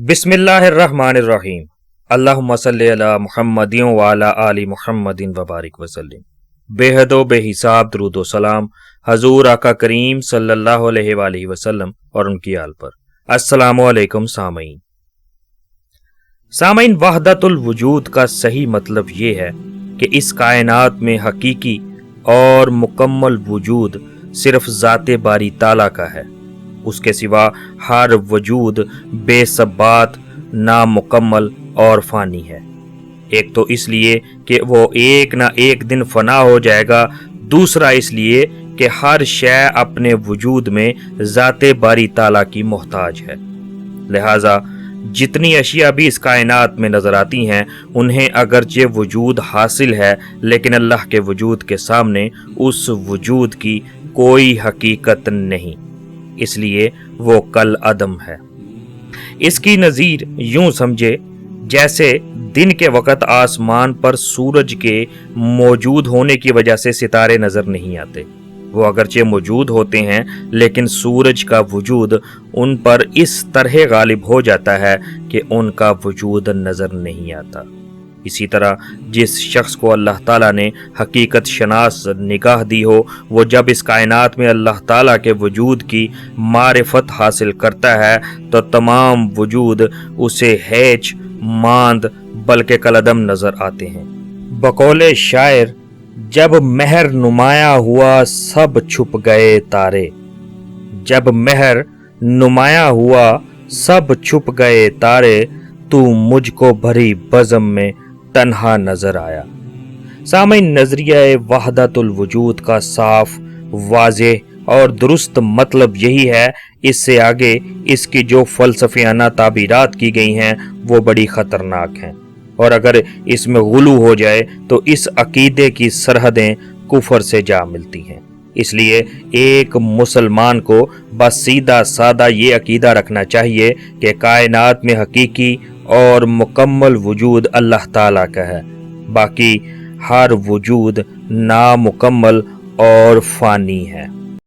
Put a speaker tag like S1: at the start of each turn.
S1: बिस्मिल्लाहिर्रहमानिर्रहीम। अल्लाहुम्मा सल्ली अला मुहम्मदिन व अला आलि मुहम्मदिन व बारिक वसल्लिम। बेहदो बेहिसाब दुरूद व सलाम हजूर आका करीम सल्लल्लाहु अलैहि वसल्लम और उनकी आल पर। अस्सलामु अलैकुम सामईन। वहदतुल वुजूद का सही मतलब ये है कि इस कायनात में हकीकी और मुकम्मल वजूद सिर्फ ज़ाते बारी ताला का है। उसके सिवा हर वजूद बेसबात, नामुकम्मल और फ़ानी है। एक तो इसलिए कि वो एक ना एक दिन फना हो जाएगा, दूसरा इसलिए कि हर शय अपने वजूद में ज़ाते बारी ताला की मोहताज है। लिहाजा जितनी अशिया भी इस कायनात में नज़र आती हैं, उन्हें अगरचे वजूद हासिल है, लेकिन अल्लाह के वजूद के सामने उस वजूद की कोई हकीकत नहीं, इसलिए वो कल अदम है। इसकी नज़ीर यूं समझे जैसे दिन के वक़्त आसमान पर सूरज के मौजूद होने की वजह से सितारे नज़र नहीं आते। वो अगरचे मौजूद होते हैं, लेकिन सूरज का वजूद उन पर इस तरह गालिब हो जाता है कि उनका वजूद नज़र नहीं आता। इसी तरह जिस शख्स को अल्लाह ताला ने हकीकत शनास निगाह दी हो, वो जब इस कायनात में अल्लाह ताला के वजूद की मारिफत हासिल करता है तो तमाम वजूद उसे हैज, मांद बल्कि कलदम नज़र आते हैं। बकौले शायर, जब महर नुमाया हुआ सब छुप गए तारे। जब महर नुमाया हुआ सब छुप गए तारे, तू मुझको भरी बज़म में तन्हा नजर आया। सामईन, नज़रिया वहदतुल वजूद का साफ, वाज़ेह और दुरुस्त मतलब यही है। इससे आगे इसकी जो falsfiana ताबीरात की गई हैं वो बड़ी ख़तरनाक हैं, और अगर इसमें गुलू हो जाए तो इस अकीदे की सरहदें कुफर से जा मिलती हैं। इसलिए एक मुसलमान को बस सीधा सादा ये अकीदा रखना चाहिए कि कायनात में हकीकी और मुकम्मल वजूद अल्लाह ताला का है, बाकी हर वजूद नामुकम्मल और फ़ानी है।